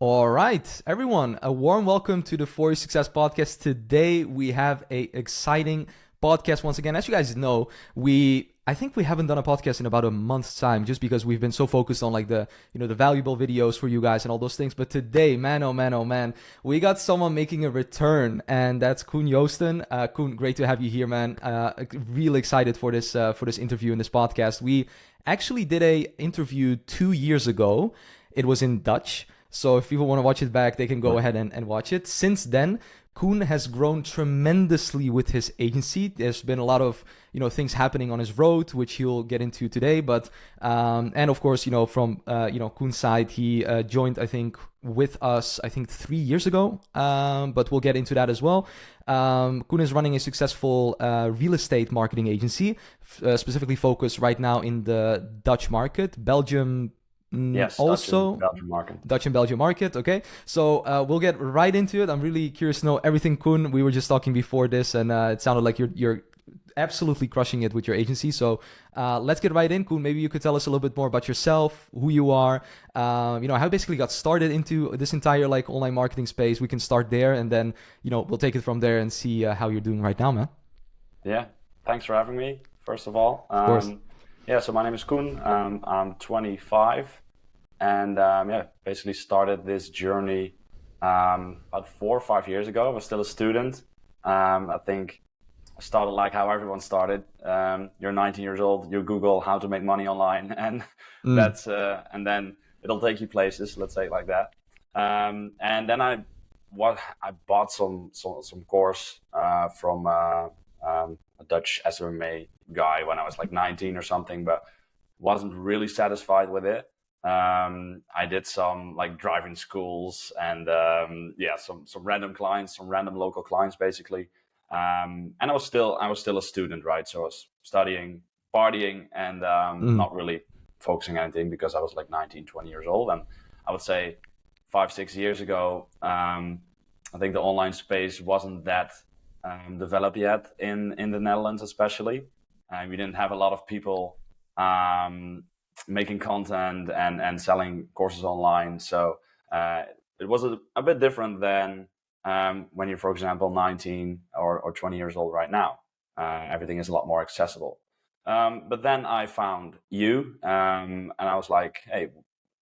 All right, everyone, a warm welcome to the For Your Success podcast. Today we have a exciting podcast once again. As you guys know, I think we haven't done a podcast in about a month's time just because we've been so focused on like the valuable videos for you guys and all those things. But today, man, oh man, oh man, we got someone making a return, and that's Koen Joosten. Koen, great to have you here, man. Really excited for this interview in this podcast. We actually did a interview 2 years ago. It was in Dutch. So if people want to watch it back, they can go ahead and watch it. Since then, Koen has grown tremendously with his agency. There's been a lot of things happening on his road, which he'll get into today. But and of course, from Koen's side, he joined, I think, with us, 3 years ago. But we'll get into that as well. Koen is running a successful real estate marketing agency, specifically focused right now in the Dutch market, Belgium. Yes, also Dutch and Belgian market. Okay, so we'll get right into it. I'm really curious to know everything, Koen. We were just talking before this, and it sounded like you're absolutely crushing it with your agency. So let's get right in, Koen. Maybe you could tell us a little bit more about yourself, who you are, how you basically got started into this entire like online marketing space. We can start there, and then we'll take it from there and see how you're doing right now, man. Yeah, thanks for having me. First of all, of course. Yeah, so my name is Koen. I'm 25. And basically started this journey about 4 or 5 years ago. I was still a student. I think I started like how everyone started. You're 19 years old, you Google how to make money online, and that's and then it'll take you places. Let's say it like that. And then I bought some course from a Dutch SMMA guy when I was like 19 or something, but wasn't really satisfied with it. I did some like driving schools and some random clients, some random local clients basically. And I was still a student, right? So I was studying, partying, and not really focusing on anything because I was like 19, 20 years old. And I would say 5, 6 years ago, I think the online space wasn't that developed yet in the Netherlands, especially. We didn't have a lot of people making content and selling courses online. So it was a bit different than when you're, for example, 19 or 20 years old right now. Everything is a lot more accessible. But then I found you, and I was like, hey,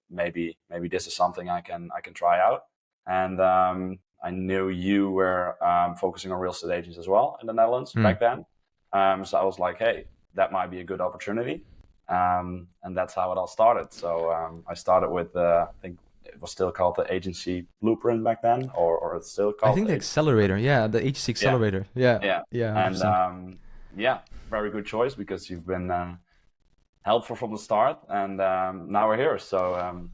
maybe this is something I can try out. And I knew you were focusing on real estate agents as well in the Netherlands back then. So I was like, hey, that might be a good opportunity. And that's how it all started. So I started with, I think it was still called the Agency Blueprint back then, or it's still called... I think the Accelerator, the Agency Accelerator. Yeah. And very good choice because you've been helpful from the start, and now we're here. So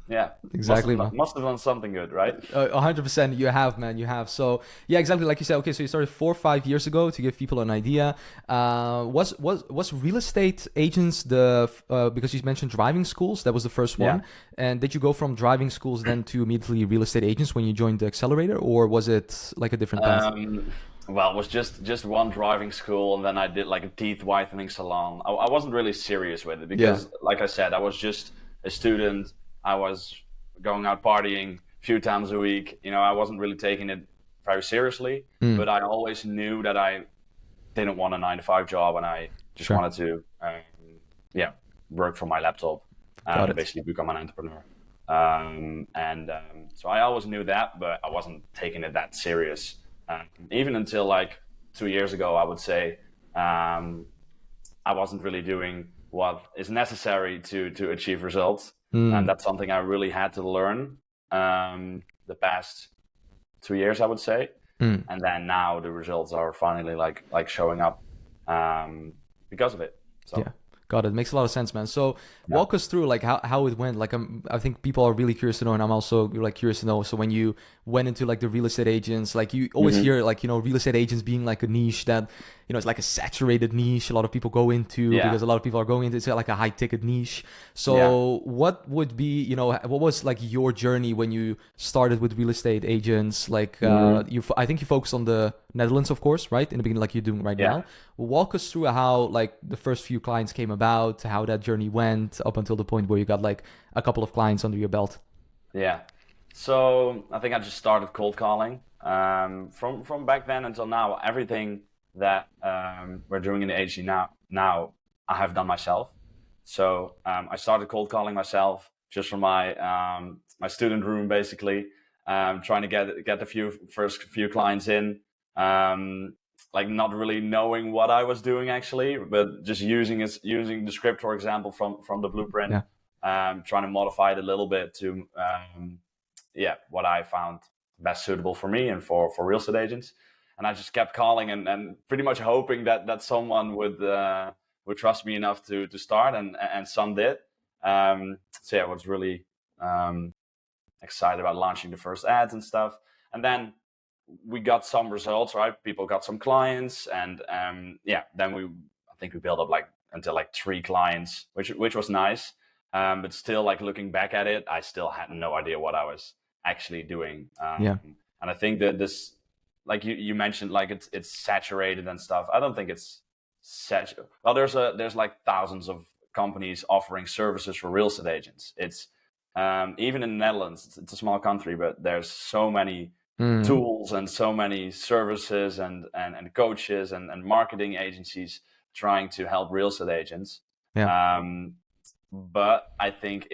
exactly, must have done something good, right? 100%. You have, man. You have. So yeah, exactly like you said. Okay, so you started 4 or 5 years ago. To give people an idea, was real estate agents because you mentioned driving schools? That was the first one. And did you go from driving schools then to immediately real estate agents when you joined the Accelerator, or was it like a different path? Well, it was just one driving school, and then I did like a teeth whitening salon. I wasn't really serious with it because, like I said, I was just a student. I was going out partying a few times a week. I wasn't really taking it very seriously, but I always knew that I didn't want a 9-to-5 job, and I just wanted to, work from my laptop and basically become an entrepreneur. So I always knew that, but I wasn't taking it that serious. Even until like 2 years ago, I would say, I wasn't really doing what is necessary to achieve results. And that's something I really had to learn the past 2 years, I would say. And then now the results are finally like showing up because of it. So. Yeah. Got it. Makes a lot of sense, man. So walk us through like how it went. Like I think people are really curious to know, and I'm also like curious to know. So when you went into like the real estate agents, like you always hear like real estate agents being like a niche that it's like a saturated niche. A lot of people go into because a lot of people are going into it's like a high ticket niche. So what would be what was like your journey when you started with real estate agents? Like I think you focused on the Netherlands, of course, right? In the beginning, like you're doing right now. Walk us through how like the first few clients came about, how that journey went up until the point where you got like a couple of clients under your belt. Yeah. So I think I just started cold calling. From back then until now, everything that we're doing in the agency now I have done myself. So I started cold calling myself just from my student room, basically, trying to get the first few clients in, like not really knowing what I was doing actually, but just using the script, for example, from the blueprint, Yeah. trying to modify it a little bit to what I found best suitable for me and for real estate agents. And I just kept calling and pretty much hoping that someone would trust me enough to start, and some did. So yeah, I was really excited about launching the first ads and stuff. And then we got some results, right? People got some clients, and then I think we built up like until like 3 clients, which was nice. But still, like looking back at it, I still had no idea what I was actually doing. Yeah. And I think that this, like you mentioned, like it's saturated and stuff. I don't think it's saturated. Well, there's like thousands of companies offering services for real estate agents. It's even in the Netherlands, it's a small country, but there's so many Mm. tools and so many services and coaches and marketing agencies trying to help real estate agents. Yeah. But I think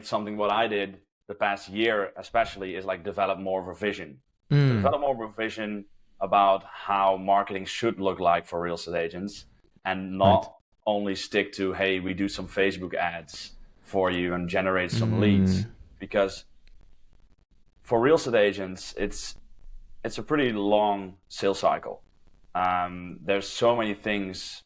something what I did the past year especially is like develop more of a vision. So Mm. develop more of a vision about how marketing should look like for real estate agents, and Right. not only stick to, hey, we do some Facebook ads for you and generate some Mm. leads. Because for real estate agents, it's a pretty long sales cycle. There's so many things,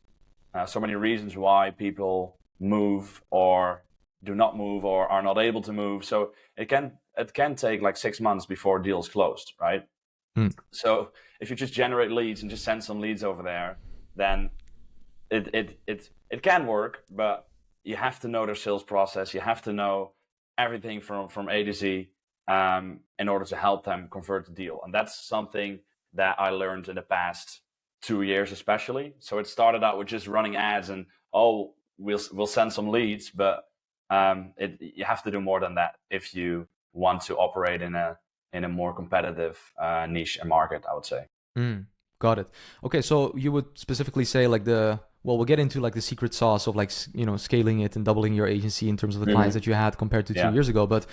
so many reasons why people move or do not move or are not able to move. So it can take like 6 months before a deal is closed, right? Mm. So if you just generate leads and just send some leads over there, then it can work, but you have to know their sales process. You have to know everything from A to Z, in order to help them convert the deal. And that's something that I learned in the past 2 years, especially. So it started out with just running ads and, oh, we'll send some leads, but you have to do more than that if you want to operate in a more competitive niche and market, I would say. Mm, got it. Okay, so you would specifically say like we'll get into like the secret sauce of like scaling it and doubling your agency in terms of the clients that you had compared to two Yeah. years ago. But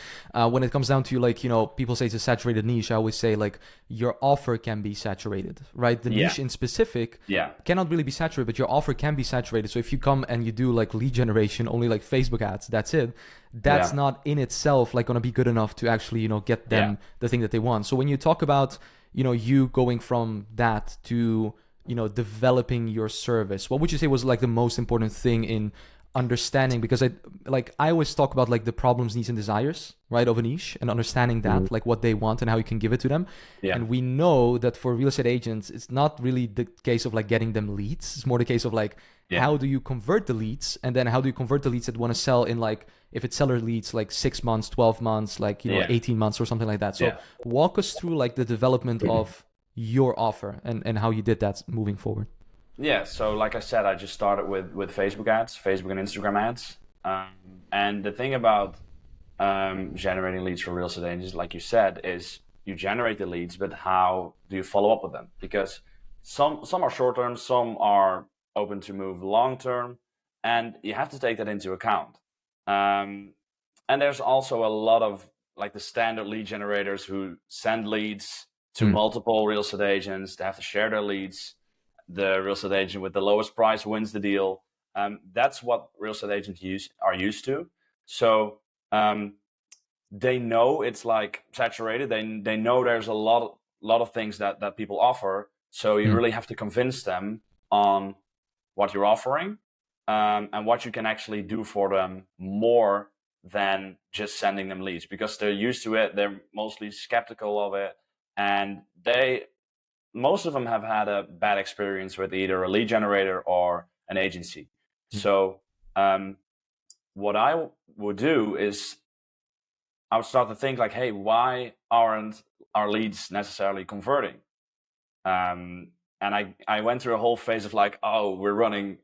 when it comes down to like people say it's a saturated niche, I always say like your offer can be saturated, right? The Yeah. niche in specific Yeah. cannot really be saturated, but your offer can be saturated. So if you come and you do like lead generation, only like Facebook ads, that's it. That's Yeah. not in itself like gonna be good enough to actually get them Yeah. the thing that they want. So when you talk about you going from that to developing your service, what would you say was like the most important thing in understanding? Because I always talk about like the problems, needs, and desires, right, of a niche, and understanding that, like what they want and how you can give it to them. Yeah. And we know that for real estate agents, it's not really the case of like getting them leads. It's more the case of like, Yeah. how do you convert the leads, and then how do you convert the leads that want to sell in, like, if it's seller leads, like 6 months, 12 months, like Yeah. 18 months or something like that. So Yeah. walk us through like the development of your offer and how you did that moving forward. Yeah, so like I said, I just started with Facebook ads, Facebook and Instagram ads. And the thing about generating leads for real estate agents, like you said, is you generate the leads, but how do you follow up with them? Because some are short term, some are open to move long term, and you have to take that into account. Um, and there's also a lot of like the standard lead generators who send leads to Mm. multiple real estate agents. They have to share their leads. The real estate agent with the lowest price wins the deal. That's what real estate agents are used to. So they know it's like saturated. They know there's a lot of things that people offer. So you Mm. really have to convince them on what you're offering, and what you can actually do for them more than just sending them leads, because they're used to it. They're mostly skeptical of it, and most of them have had a bad experience with either a lead generator or an agency. Mm. So what I would do is I would start to think like, hey, why aren't our leads necessarily converting? And I went through a whole phase of like, oh, we're running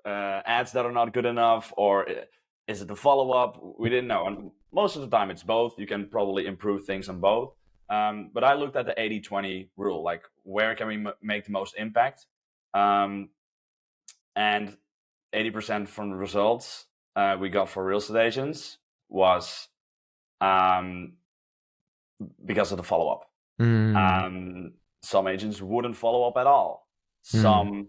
ads that are not good enough, or Is it the follow-up? We didn't know. And most of the time it's both. You can probably improve things on both. But I looked at the 80-20 rule, like where can we make the most impact? And 80% from the results we got for real estate agents was because of the follow-up. Some agents wouldn't follow up at all. Some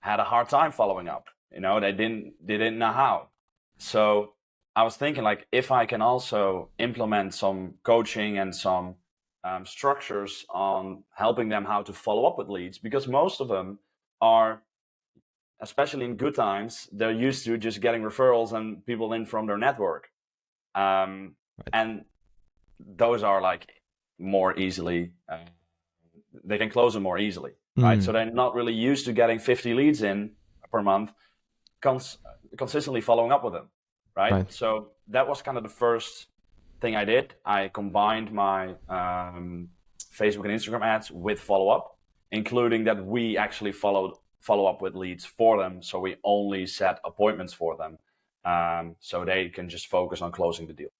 had a hard time following up. They didn't know how. So I was thinking, like, if I can also implement some coaching and some structures on helping them how to follow up with leads, because most of them are, especially in good times, they're used to just getting referrals and people in from their network. Right. And those are like more easily, they can close them more easily, right? So they're not really used to getting 50 leads in per month, consistently following up with them, right? So that was kind of the first thing I did. I combined my Facebook and Instagram ads with follow-up, including that we actually follow up with leads for them. So we only set appointments for them, so they can just focus on closing the deal.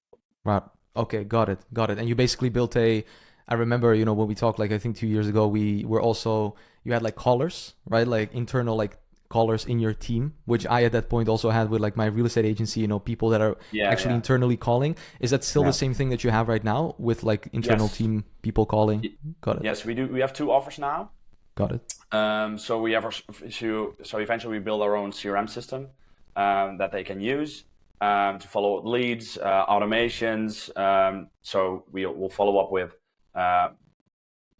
Right. Okay. Got it. And you basically built I remember, when we talked, like, I think 2 years ago, you had like callers, right? Like internal, like callers in your team, which I at that point also had with like my real estate agency, people that are actually internally calling. Is that still the same thing that you have right now with like internal team people calling? Got it. Yes, we do. We have 2 offers now. Got it. So eventually we build our own CRM system that they can use to follow up leads, automations. So we'll follow up with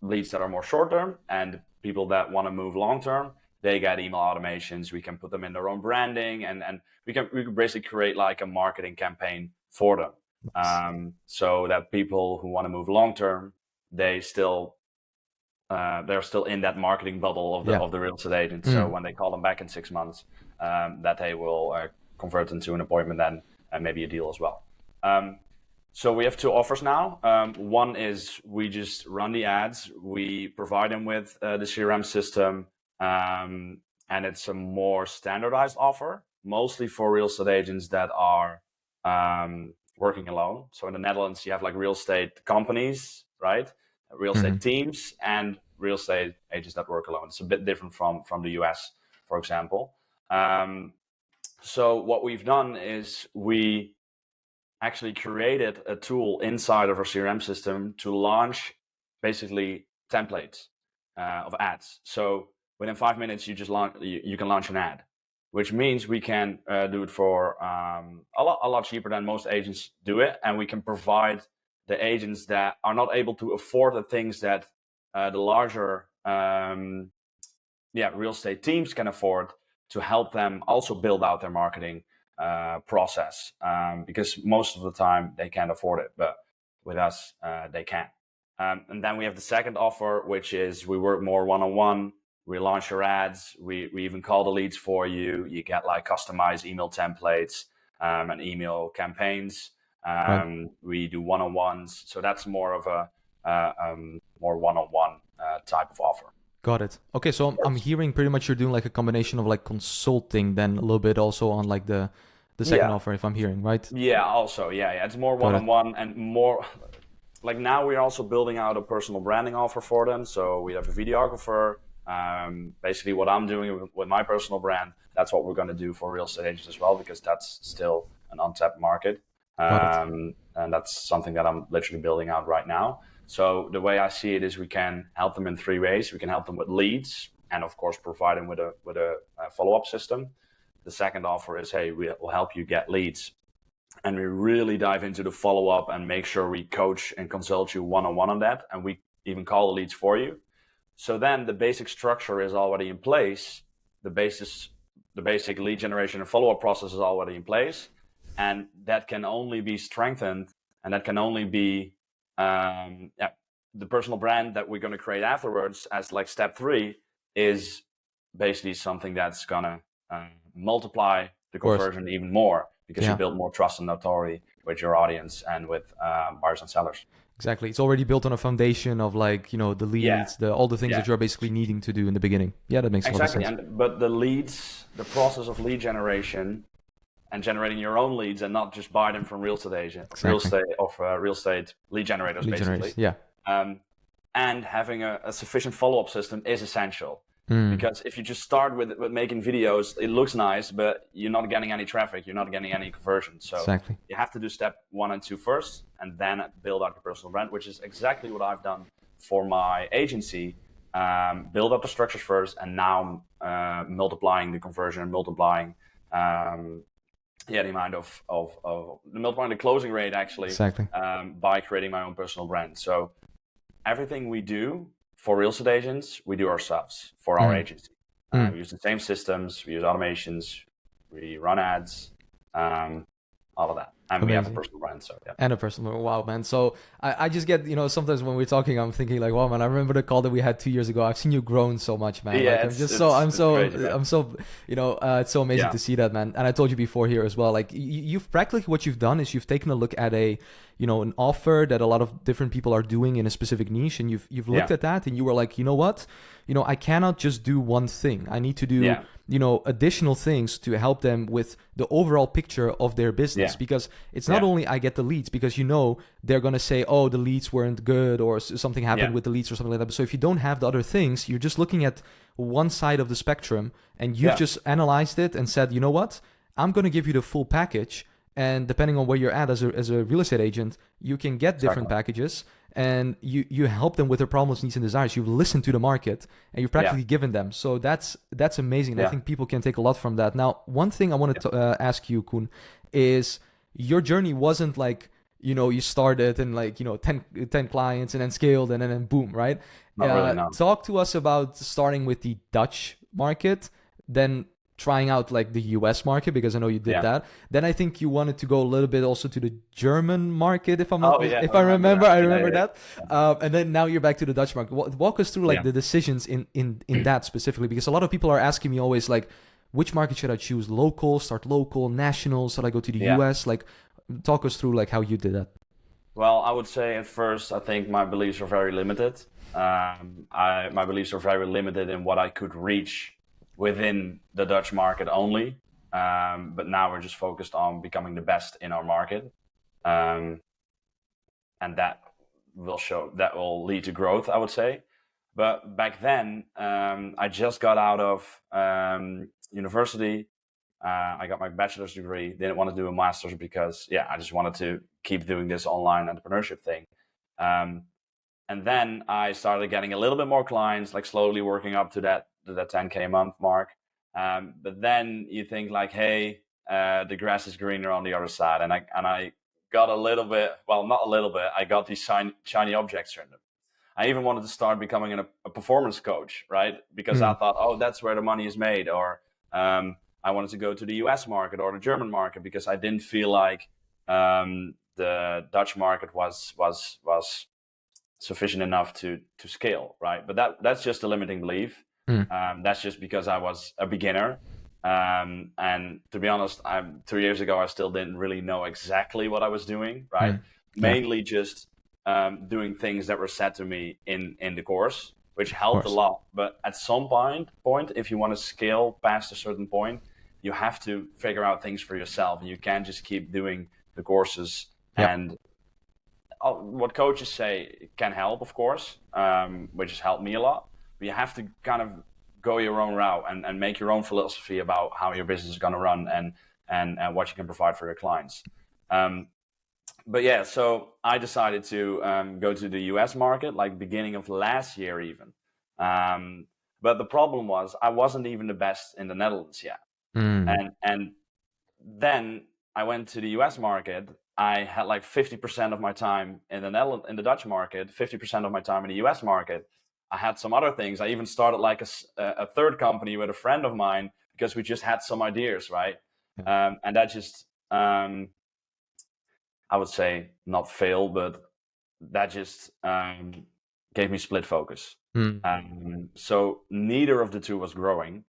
leads that are more short term, and people that want to move long term, they get email automations. We can put them in their own branding, and we can basically create like a marketing campaign for them. Nice. So that people who want to move long term, they're still in that marketing bubble of the real estate agent. So when they call them back in 6 months, that they will convert into an appointment then, and maybe a deal as well. So we have 2 offers now. One is we just run the ads. We provide them with the CRM system, and it's a more standardized offer, mostly for real estate agents that are working alone. So in the Netherlands, you have like real estate companies, right? Real estate teams and real estate agents that work alone. It's a bit different from the US, for example. So what we've done is we actually created a tool inside of our CRM system to launch basically templates of ads. So within 5 minutes, you can launch an ad, which means we can do it for a lot cheaper than most agents do it, and we can provide the agents that are not able to afford the things that the larger real estate teams can afford, to help them also build out their marketing process, because most of the time they can't afford it, but with us they can. And then we have the second offer, which is we work more one-on-one. We launch your ads. We even call the leads for you. You get like customized email templates and email campaigns. We do one-on-ones. So that's more of a more one-on-one type of offer. Got it. Okay, so I'm hearing pretty much you're doing like a combination of like consulting, then a little bit also on like the second offer, if I'm hearing, right? Yeah, also, yeah. It's more one-on-one and more like now we're also building out a personal branding offer for them. So we have a videographer. Basically what I'm doing with my personal brand, that's what we're going to do for real estate agents as well, because that's still an untapped market. And that's something that I'm literally building out right now. So the way I see it is we can help them in 3 ways. We can help them with leads, and of course provide them with a follow-up system. The second offer is, hey, we'll help you get leads, and we really dive into the follow-up and make sure we coach and consult you one-on-one on that, and we even call the leads for you. So then the basic structure is already in place. The basic lead generation and follow-up process is already in place, and that can only be strengthened, and that can only be the personal brand that we're going to create afterwards as like step 3 is basically something that's going to multiply the conversion even more, because you build more trust and notoriety with your audience and with buyers and sellers. Exactly. It's already built on a foundation of like, the leads, all the things that you're basically needing to do in the beginning. Yeah, that makes a lot of sense. But the leads, the process of lead generation and generating your own leads and not just buy them from real estate agent, Exactly. real estate lead generators, Lead basically. generators. Yeah. And having a sufficient follow-up system is essential. Mm. Because if you just start with making videos, it looks nice, but you're not getting any traffic, you're not getting any conversion. So Exactly. you have to do step 1 and 2 first, and then build out your personal brand, which is exactly what I've done for my agency. Build up the structures first, and now multiplying the conversion and multiplying the amount of multiplying the closing rate, actually, Exactly. by creating my own personal brand. So everything we do for real estate agents, we do ourselves for our agency. We use the same systems, we use automations, we run ads, all of that. And we have a Amazing. personal brand, so yeah. And a personal, wow, man. So I just get, sometimes when we're talking, I'm thinking like, wow, man, I remember the call that we had 2 years ago. I've seen you grown so much, man. Yeah, Like, it's crazy, man. it's so amazing to see that, man. And I told you before here as well, like you've practically, what you've done is you've taken a look at an offer that a lot of different people are doing in a specific niche. And you've looked at that and you were like, you know what? I cannot just do one thing. I need to do, additional things to help them with the overall picture of their business, because it's not only I get the leads, because they're going to say, oh, the leads weren't good or something happened with the leads or something like that. So if you don't have the other things, you're just looking at one side of the spectrum, and you've just analyzed it and said, you know what, I'm going to give you the full package. And depending on where you're at as a real estate agent, you can get different packages, and you help them with their problems, needs, and desires. You've listened to the market, and you've practically given them. So that's amazing. I think people can take a lot from that. Now, one thing I wanted to ask you, Koen, is your journey wasn't like, you started and 10 clients and then scaled and then boom, right? Not really, no. Talk to us about starting with the Dutch market, then trying out like the US market, because I know you did that. Then I think you wanted to go a little bit also to the German market, if I'm not, I remember that. And then now you're back to the Dutch market. Walk us through the decisions in that specifically, because a lot of people are asking me always like, which market should I choose? Local, start local, national, should I go to the US? Like, talk us through like how you did that. Well, I would say at first, I think my beliefs are very limited. My beliefs are very limited in what I could reach within the Dutch market only. But now we're just focused on becoming the best in our market. And that will lead to growth, I would say. But back then, I just got out of university. I got my bachelor's degree, didn't want to do a master's because, I just wanted to keep doing this online entrepreneurship thing. And then I started getting a little bit more clients, like slowly working up to that 10K a month mark. But then you think like, hey, the grass is greener on the other side. And I got a little bit, well, not a little bit, I got these shiny objects syndrome. I even wanted to start becoming a performance coach, right? Because I thought, oh, that's where the money is made. Or I wanted to go to the US market or the German market, because I didn't feel like the Dutch market was sufficient enough to scale, right? But that's just a limiting belief. That's just because I was a beginner. And to be honest, 3 years ago, I still didn't really know exactly what I was doing, right? Mainly just doing things that were said to me in the course, which helped a lot. But at some point, if you want to scale past a certain point, you have to figure out things for yourself. And you can't just keep doing the courses. And what coaches say can help, of course, which has helped me a lot. But you have to kind of go your own route and make your own philosophy about how your business is going to run and what you can provide for your clients. But so I decided to go to the US market, like beginning of last year even. But the problem was I wasn't even the best in the Netherlands yet. And then I went to the US market. I had like 50% of my time in the Dutch market, 50% of my time in the US market. I had some other things. I even started like a third company with a friend of mine because we just had some ideas, right? And that just, I would say not fail, but that just gave me split focus. So neither of the two was growing,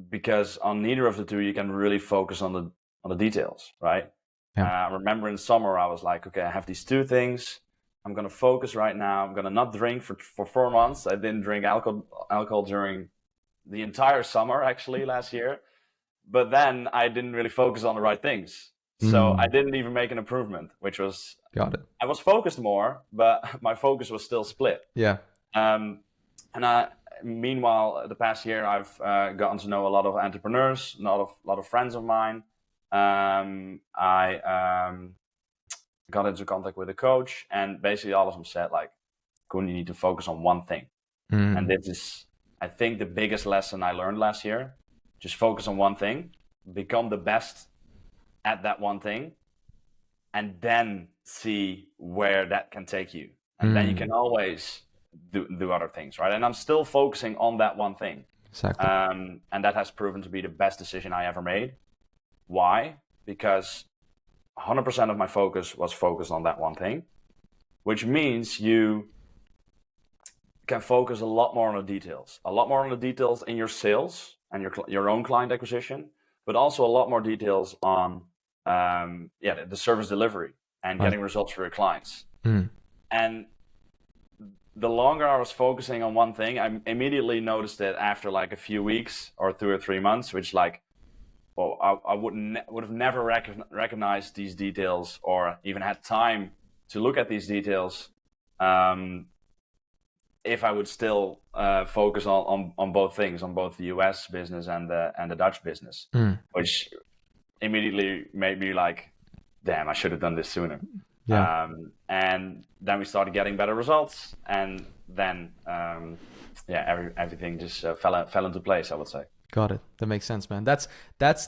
because on neither of the two you can really focus on the details, right? I remember in summer I was like, okay, I have these two things. I'm going to focus right now. I'm going to not drink for 4 months. I didn't drink alcohol during the entire summer, actually, last year. but then I didn't really focus on the right things. So I didn't even make an improvement, which was, Got it. I was focused more, but my focus was still split. Yeah. Um, and meanwhile, the past year, I've gotten to know a lot of entrepreneurs, a lot of friends of mine. I got into contact with a coach, and basically all of them said, like, Koen, you need to focus on one thing. And this is, I think, the biggest lesson I learned last year. Just focus on one thing, become the best at that one thing, and then see where that can take you. And then you can always do other things, right? And I'm still focusing on that one thing. Exactly. And that has proven to be the best decision I ever made. Why? Because 100% of my focus was focused on that one thing, which means you can focus a lot more on the details, in your sales and your own client acquisition, but also a lot more details on the service delivery and getting results for your clients. And the longer I was focusing on one thing, I immediately noticed it after like a few weeks or 2 or 3 months, which like, well, I would have never recognized these details or even had time to look at these details if I would still focus on both things, on both the US business and the Dutch business, which immediately made me like, damn, I should have done this sooner. Yeah. And then we started getting better results, and then everything just fell into place, I would say. Got it. That makes sense, man. That's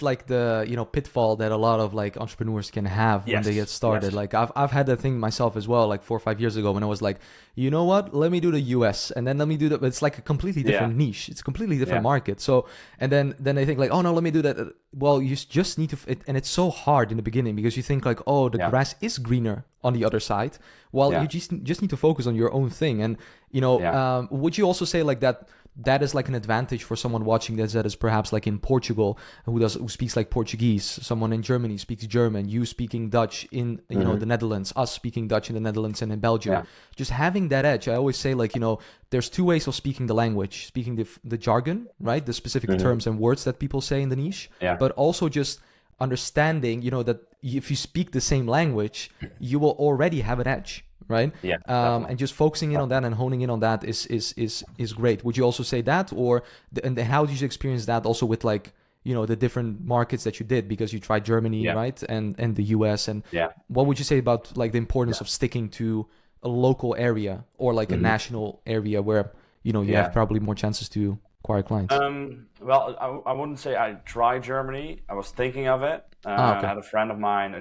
like the pitfall that a lot of like entrepreneurs can have when they get started. Yes. Like I've had that thing myself as well, like 4 or 5 years ago when I was like, you know what? Let me do the US, and then let me do the. It's like a completely different niche. It's a completely different market. So and then I think like, oh no, let me do that. Well, you just need to, and it's so hard in the beginning because you think like, oh, the grass is greener on the other side. Well, you just need to focus on your own thing. And would you also say like that is like an advantage for someone watching this that is perhaps like in Portugal who speaks like Portuguese, someone in Germany speaks German, you speaking Dutch in the Netherlands, us speaking Dutch in the Netherlands and in Belgium. Just having that edge. I always say like, there's 2 ways of speaking the language, speaking the jargon, right? The specific terms and words that people say in the niche, but also just understanding, that if you speak the same language, you will already have an edge. Right. Yeah. And just focusing in on that and honing in on that is great. Would you also say that, and how did you experience that also with like the different markets that you did, because you tried Germany, right, and the US, and what would you say about like the importance of sticking to a local area or like a national area where you have probably more chances to acquire clients? Well, I wouldn't say I tried Germany. I was thinking of it. I had a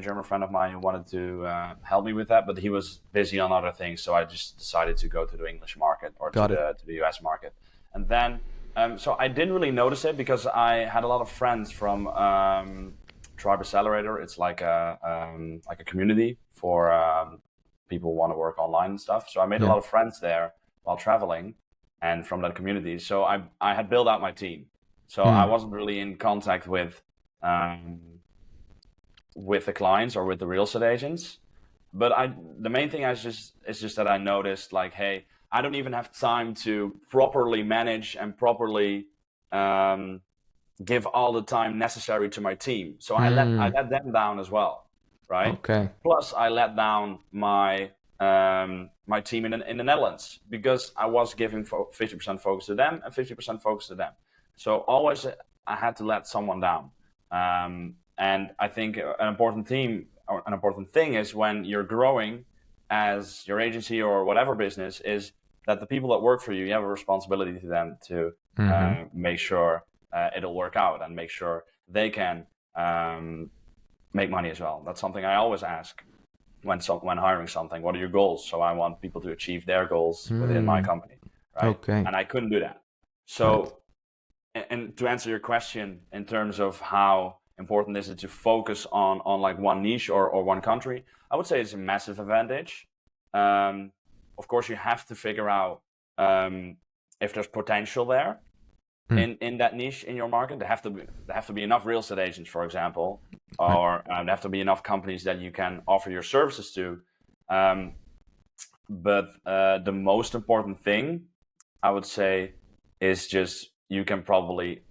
German friend of mine who wanted to help me with that, but he was busy on other things. So I just decided to go to the English market or to the US market. And then, so I didn't really notice it because I had a lot of friends from Tribe Accelerator. It's like a community for people who want to work online and stuff. So I made a lot of friends there while traveling and from that community. So I had built out my team. So I wasn't really in contact with the clients or with the real estate agents. But the main thing is just that I noticed like, hey, I don't even have time to properly manage and properly give all the time necessary to my team. So I let them down as well, right? Okay. Plus I let down my my team in the Netherlands because I was giving 50% focus to them and 50% focus to them. So always I had to let someone down. And I think an important thing is when you're growing as your agency or whatever business is that the people that work for you, you have a responsibility to them to make sure it'll work out and make sure they can make money as well. That's something I always ask when hiring something. What are your goals? So I want people to achieve their goals within my company, right? Okay. And I couldn't do that. So, and to answer your question in terms of how important is it to focus on like one niche or one country, I would say it's a massive advantage. Of course, you have to figure out if there's potential there in that niche in your market. There have to be enough real estate agents, for example, or there have to be enough companies that you can offer your services to. But the most important thing, I would say, is just you can probably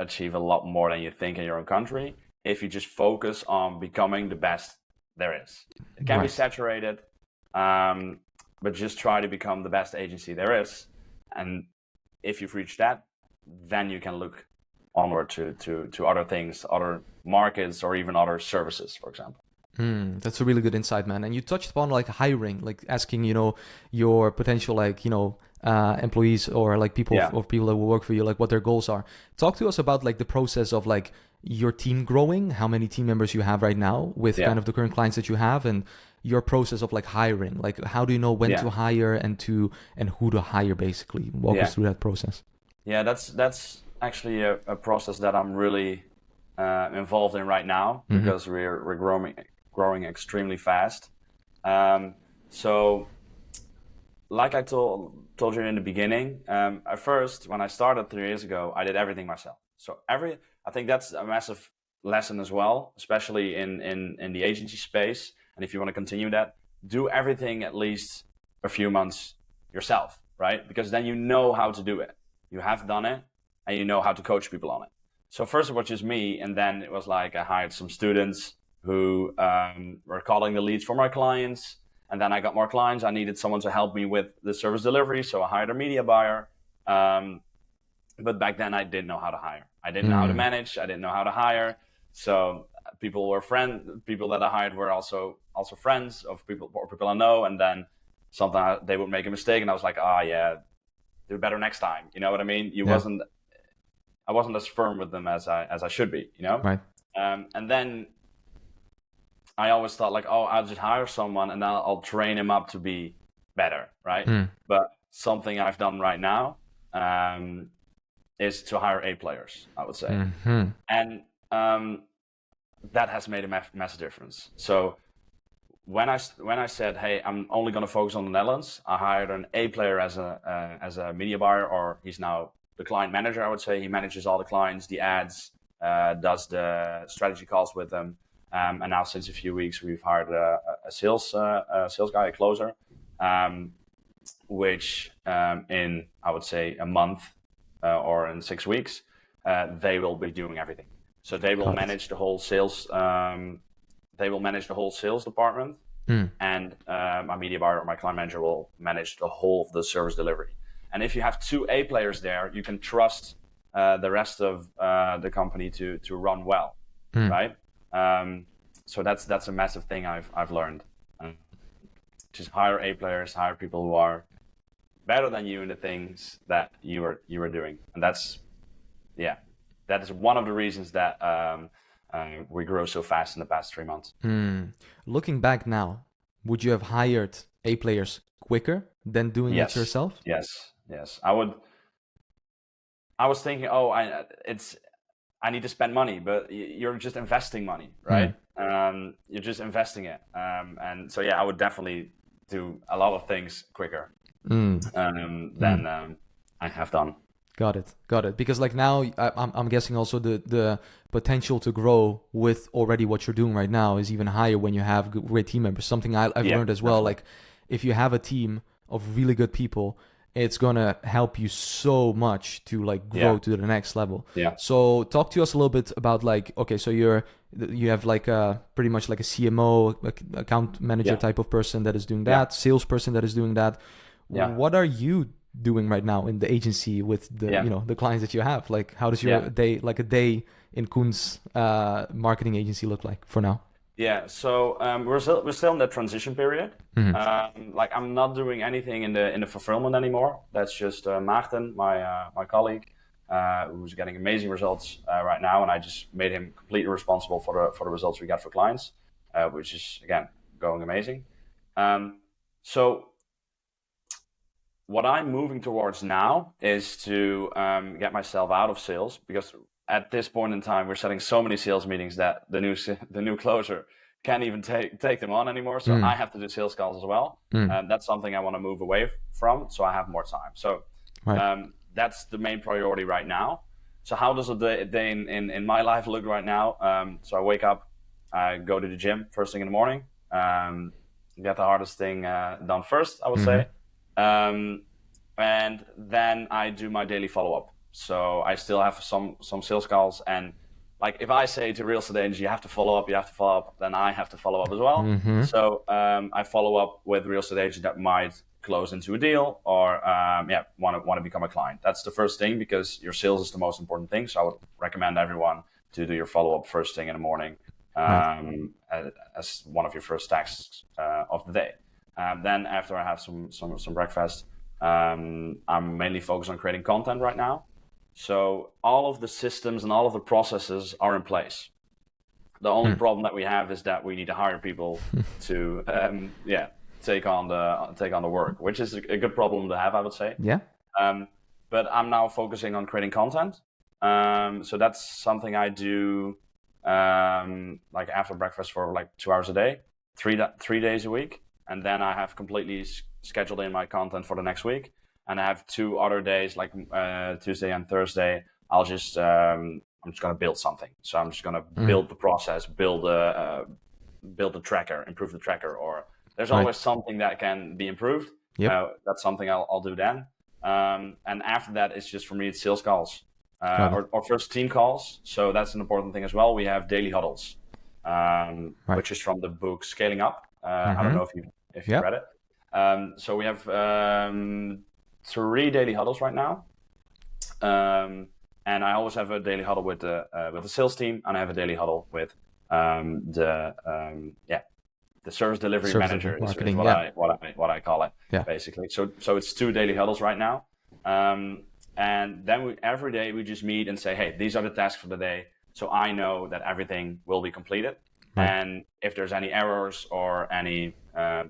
achieve a lot more than you think in your own country if you just focus on becoming the best there is. It can be Right. saturated, but just try to become the best agency there is. And if you've reached that, then you can look onward to other things, other markets, or even other services, for example. That's a really good insight, man. And you touched upon like hiring, like asking, your potential, like, employees or like people Yeah. or people that will work for you, like what their goals are. Talk to us about like the process of like your team growing, how many team members you have right now with Yeah. kind of the current clients that you have, and your process of like hiring. Like, how do you know when Yeah. to hire and who to hire, basically? Walk us Yeah. through that process. Yeah, that's actually a process that I'm really involved in right now because we're growing extremely fast. So, like I told you in the beginning, at first when I started 3 years ago, I did everything myself. So I think that's a massive lesson as well, especially in the agency space. And if you want to continue that, do everything at least a few months yourself, right? Because then you know how to do it. You have done it, and you know how to coach people on it. So first it was just me, and then it was like I hired some students who were calling the leads for my clients. And then I got more clients. I needed someone to help me with the service delivery, so I hired a media buyer. But back then I didn't know how to hire. I didn't know how to manage. I didn't know how to hire. So people that I hired were also friends of people I know. And then sometimes they would make a mistake, and I was like, yeah, do better next time. You know what I mean? Yeah. I wasn't as firm with them as I should be. Right. And then I always thought like, I'll just hire someone and I'll train him up to be better, right? But something I've done right now is to hire A players, I would say. And that has made a massive difference. So when I said, hey, I'm only going to focus on the Netherlands, I hired an A player as a media buyer, or he's now the client manager, I would say. He manages all the clients, the ads, does the strategy calls with them. And now since a few weeks, we've hired a sales guy, a closer, which in, I would say, a month or in 6 weeks, they will be doing everything. So they will manage the whole sales. They will manage the whole sales department, and my media buyer or my client manager will manage the whole of the service delivery. And if you have 2 A players there, you can trust the rest of the company to run well, right? So that's a massive thing I've learned. Just hire A players, hire people who are better than you in the things that you are doing, and that is one of the reasons that we grow so fast in the past 3 months. Looking back now, would you have hired A players quicker than doing it yourself? Yes. I was thinking, I need to spend money, but you're just investing money, right? You're just investing it. And so, I would definitely do a lot of things quicker than I have done. Got it. Because like now, I'm guessing also the potential to grow with already what you're doing right now is even higher when you have great team members. Something I've learned as well. Definitely. Like if you have a team of really good people, it's gonna help you so much to like grow to the next level. Yeah. So talk to us a little bit about like, okay, so you have like pretty much like a CMO, like account manager type of person that is doing that, salesperson that is doing that. Yeah. What are you doing right now in the agency with the the clients that you have? Like how does your day, like a day in Koen's marketing agency look like for now? Yeah, so we're still in that transition period. Like I'm not doing anything in the fulfillment anymore. That's just Maarten, my colleague, who's getting amazing results right now, and I just made him completely responsible for the results we got for clients, which is again going amazing. So what I'm moving towards now is to get myself out of sales, because at this point in time, we're setting so many sales meetings that the new closer can't even take them on anymore. So I have to do sales calls as well. That's something I want to move away from, so I have more time. So that's the main priority right now. So how does a day in my life look right now? So I wake up, I go to the gym first thing in the morning, get the hardest thing done first, I would say. And then I do my daily follow-up. So I still have some sales calls, and like if I say to real estate agents, you have to follow up, then I have to follow up as well. Mm-hmm. So I follow up with real estate agents that might close into a deal or want to become a client. That's the first thing, because your sales is the most important thing. So I would recommend everyone to do your follow up first thing in the morning, Right. as one of your first tasks of the day. Then after I have some breakfast, I'm mainly focused on creating content right now. So all of the systems and all of the processes are in place. The only problem that we have is that we need to hire people to take on the work, which is a good problem to have, I would say. Yeah. But I'm now focusing on creating content. So that's something I do like after breakfast for like 2 hours a day, 3 days a week, and then I have completely scheduled in my content for the next week. And I have 2 other days, like Tuesday and Thursday. I'm just gonna build something. So I'm just gonna build the process, build the tracker, improve the tracker, or there's Right. always something that can be improved. Yep. That's something I'll do then. And after that, it's just for me, it's sales calls Got it. or first team calls. So that's an important thing as well. We have daily huddles, Right. which is from the book Scaling Up. I don't know if you Yep. read it. So we have 3 daily huddles right now. And I always have a daily huddle with the sales team, and I have a daily huddle with the service delivery Service manager is marketing, what I call it, Yeah. basically. So it's 2 daily huddles right now, and then every day we just meet and say, hey, these are the tasks for the day, so I know that everything will be completed. Right. And if there's any errors or any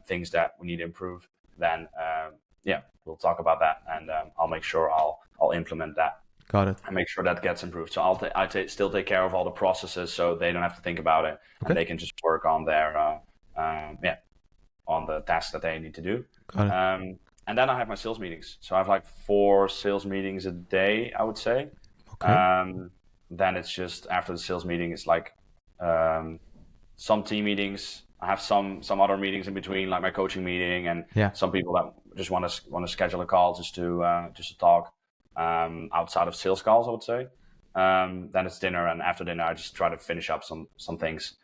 things that we need to improve, then we'll talk about that, and I'll make sure I'll implement that. Got it. And make sure that gets improved. So still take care of all the processes, so they don't have to think about it, and they can just work on their on the tasks that they need to do. Got it. And then I have my sales meetings. So I have like 4 sales meetings a day, I would say. Okay. Then it's just after the sales meeting, it's like some team meetings. I have some other meetings in between, like my coaching meeting, and some people that just want to schedule a call just to talk. Outside of sales calls, I would say. Then it's dinner, and after dinner, I just try to finish up some things.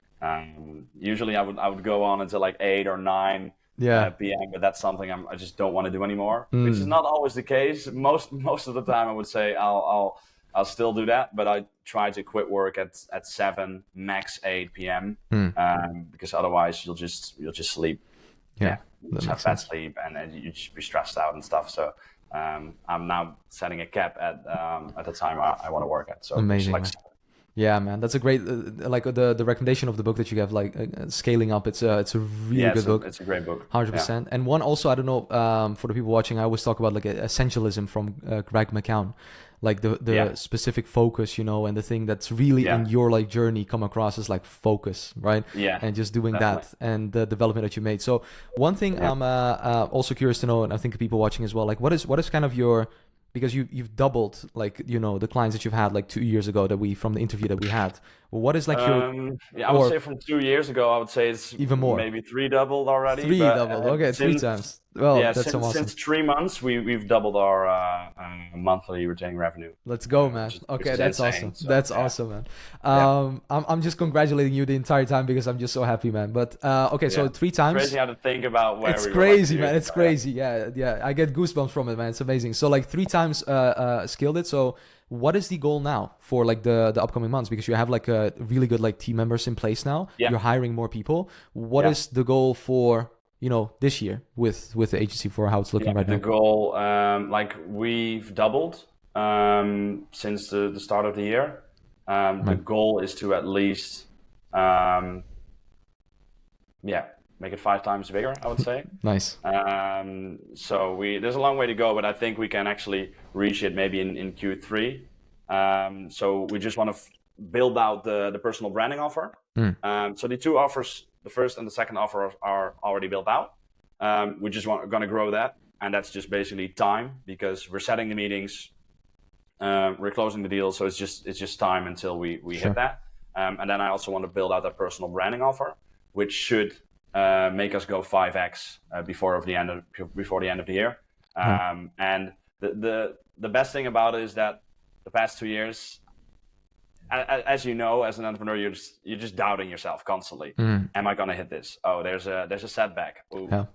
Usually, I would go on until like 8 or 9 p.m., but that's something I just don't want to do anymore, which is not always the case. Most of the time, I would say I'll still do that, but I try to quit work at 7, max 8 p.m. Because otherwise you'll just sleep. Just have bad sleep, and then you just be stressed out and stuff. So. I'm now setting a cap at the time I want to work at. So amazing. Like, yeah, man, that's a great like the recommendation of the book that you have, like Scaling Up. It's a really good book. It's a great book. 100%. And one also, I don't know, for the people watching, I always talk about like essentialism from Greg McKeown, like the specific focus, and the thing that's really in your like journey come across as like focus, right? Yeah. And just doing that and the development that you made. So one thing I'm also curious to know, and I think people watching as well, like what is kind of your, because you've doubled like the clients that you've had like 2 years ago from the interview that we had. What is like your I would say from 2 years ago, I would say it's even more, maybe 3 doubled already. 3 doubled. Okay, 3 times. Well, that's awesome. Since 3 months, we've doubled our monthly retaining revenue. Let's go, man. Okay, that's awesome. So, that's awesome, man. I'm just congratulating you the entire time because I'm just so happy, man. But okay, so 3 times. It's crazy how to think about where it's crazy, man. It's crazy. Yeah. I get goosebumps from it, man. It's amazing. So like 3 times scaled it. So what is the goal now for like the upcoming months? Because you have like a really good like team members in place now. Yeah. You're hiring more people. What is the goal for this year with the agency, for how it's looking right now? The goal, like we've doubled since the start of the year. The goal is to at least, make it 5 times bigger, I would say. Nice. So there's a long way to go, but I think we can actually reach it maybe in Q3. So we just want to build out the personal branding offer. So the 2 offers, the first and the second offer, are already built out. We just going to grow that, and that's just basically time, because we're setting the meetings, we're closing the deal, so it's just time until we hit that. And then I also want to build out that personal branding offer, which should make us go 5x before the end of the year. And the best thing about it is that the past 2 years, as you know, as an entrepreneur, you're just doubting yourself constantly. Am I gonna hit this? Oh, there's a setback. Ooh, Yeah.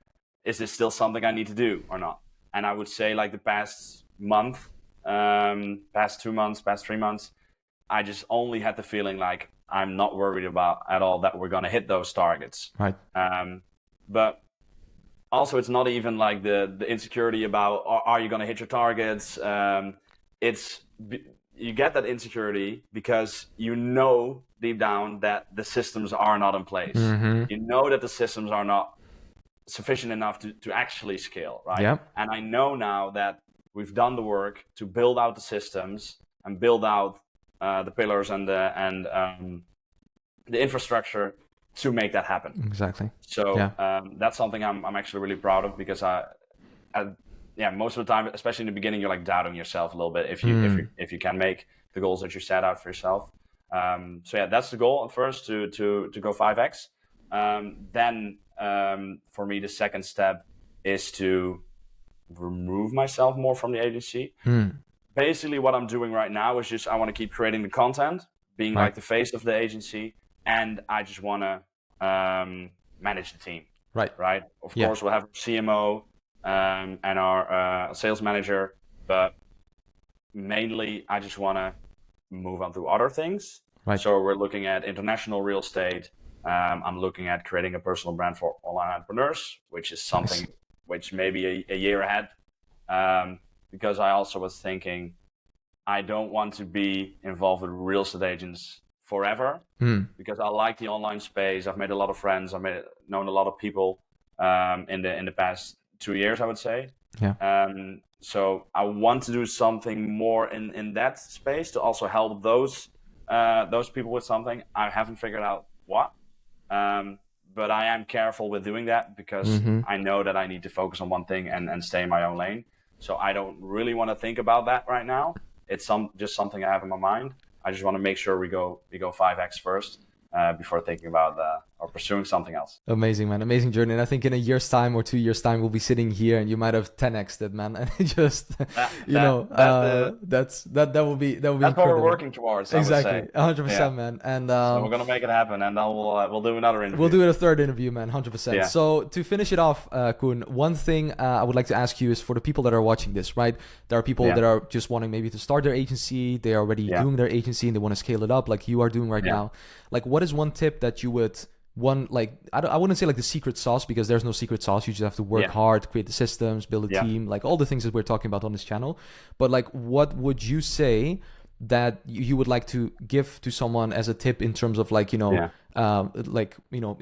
is this still something I need to do or not? And I would say like the past month, past 2 months, past 3 months, I just only had the feeling like I'm not worried about at all that we're gonna hit those targets. Right. But also, it's not even like the insecurity about are you gonna hit your targets? You get that insecurity because you know deep down that the systems are not in place. You know that the systems are not sufficient enough to actually scale, right? Yep. And I know now that we've done the work to build out the systems and build out the pillars and the infrastructure to make that happen. Exactly. So Yeah. that's something I'm actually really proud of, because most of the time, especially in the beginning, you're like doubting yourself a little bit if you can make the goals that you set out for yourself. So yeah, that's the goal at first, to go 5x. Then for me, the second step is to remove myself more from the agency. Basically, what I'm doing right now is just I want to keep creating the content, being Right. like the face of the agency, and I just want to manage the team. Right. Of course, we'll have CMO and our sales manager, but mainly I just want to move on to other things. Right. So we're looking at international real estate. I'm looking at creating a personal brand for online entrepreneurs, which is something which may be a year ahead. Because I also was thinking, I don't want to be involved with real estate agents forever, because I like the online space. I've made a lot of friends. I've known a lot of people in the past 2 years, I would say. Yeah. So I want to do something more in that space to also help those people with something. I haven't figured out what, but I am careful with doing that, because I know that I need to focus on one thing and stay in my own lane. So I don't really want to think about that right now. It's just something I have in my mind. I just want to make sure we go 5x first before thinking about or pursuing something else. Amazing, man. Amazing journey. And I think in a year's time or 2 years' time, we'll be sitting here and you might have 10x'd it, man. And just, that will be That's incredible. what we're working towards. Exactly. I would say. 100%, man. And so we're going to make it happen, and then we'll do another interview. We'll do it a third interview, man. 100%. Yeah. So to finish it off, Koen, one thing I would like to ask you is, for the people that are watching this, right? There are people that are just wanting maybe to start their agency. They are already doing their agency and they want to scale it up like you are doing right now. Like, what is one tip that you would... I wouldn't say like the secret sauce, because there's no secret sauce. You just have to work hard, create the systems, build a team, like all the things that we're talking about on this channel. But like, what would you say that you would like to give to someone as a tip in terms of like, in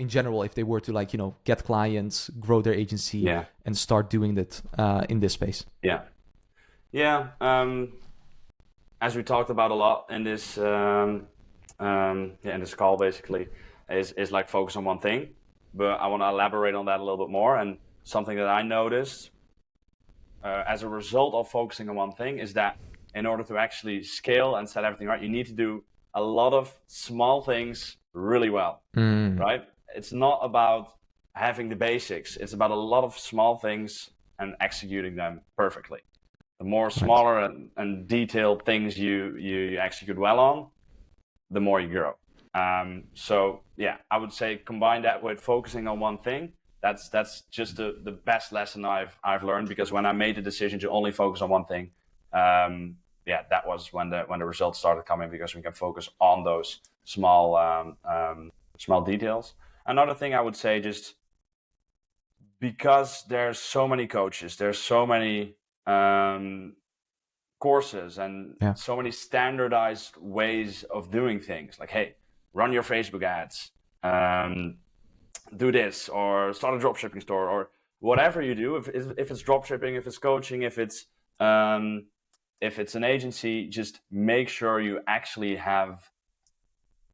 general, if they were to like, get clients, grow their agency and start doing that in this space? As we talked about a lot in this in this call, basically, is like focus on one thing, but I want to elaborate on that a little bit more. And something that I noticed as a result of focusing on one thing is that in order to actually scale and set everything right, you need to do a lot of small things really well, right? It's not about having the basics. It's about a lot of small things and executing them perfectly. The more smaller and detailed things you execute well on, the more you grow. So yeah, I would say combine that with focusing on one thing. That's just the best lesson I've learned, because when I made the decision to only focus on one thing, that was when the results started coming, because we can focus on those small details. Another thing I would say, just because there's so many coaches, there's so many courses and so many standardized ways of doing things, like, hey, run your Facebook ads, do this, or start a dropshipping store, or whatever you do. If it's dropshipping, if it's coaching, if it's an agency, just make sure you actually have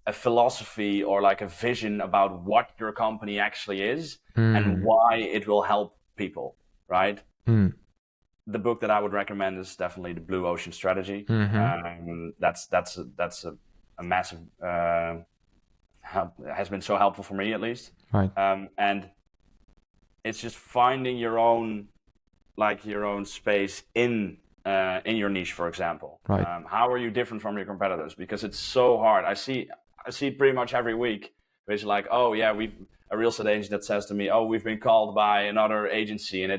a philosophy or like a vision about what your company actually is and why it will help people, right? The book that I would recommend is definitely The Blue Ocean Strategy. That's a massive has been so helpful for me, at least. Right. And it's just finding your own space in in your niche, for example? Right. How are you different from your competitors? Because it's so hard. I see it pretty much every week. It's like, oh yeah, we've a real estate agent that says to me, oh, we've been called by another agency, and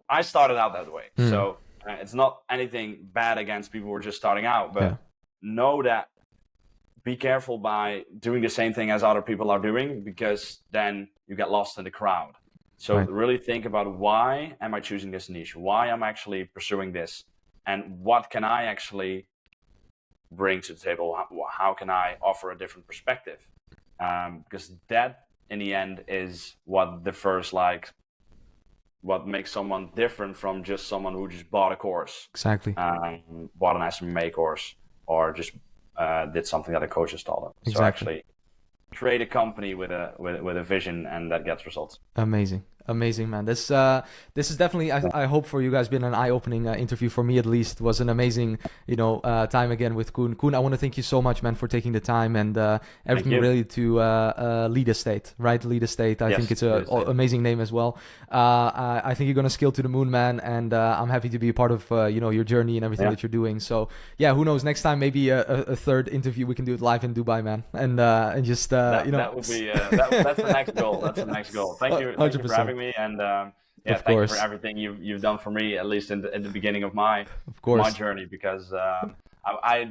I started out that way. So it's not anything bad against people who are just starting out, but know that, be careful by doing the same thing as other people are doing, because then you get lost in the crowd. So really think about, why am I choosing this niche? Why am I actually pursuing this? And what can I actually bring to the table? How can I offer a different perspective? Because that, in the end, is what what makes someone different from just someone who just bought a course. Exactly. Bought an SMMA course, or just did something that a coach has taught them. Exactly. So actually create a company with a vision, and that gets results. Amazing, man. This is definitely, I hope for you guys, been an eye-opening interview. For me, at least, was an amazing, time again with Koen. Koen, I want to thank you so much, man, for taking the time and everything related to Lead Estate, right? Lead Estate. I think it's an amazing name as well. I think you're gonna scale to the moon, man, and I'm happy to be a part of your journey and everything that you're doing. So yeah, who knows? Next time, maybe a third interview, we can do it live in Dubai, man, and just that would be that's the next goal. That's the next goal. Thank you for having me, and thank you for everything you've done for me, at least in the beginning of my journey, because I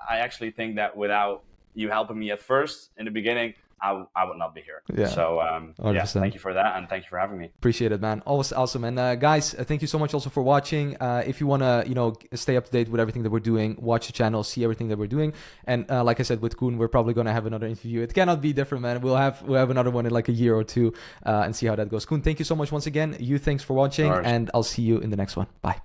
actually think that without you helping me at first in the beginning, I would not be here. So thank you for that, and thank you for having me. Appreciate it, man. Always awesome. And guys, thank you so much also for watching. If you want to stay up to date with everything that we're doing, watch the channel, see everything that we're doing. And like I said, with Koen, we're probably going to have another interview. It cannot be different, man. We'll have another one in like a year or two, and see how that goes. Koen, thank you so much once again. Thanks for watching, and I'll see you in the next one. Bye.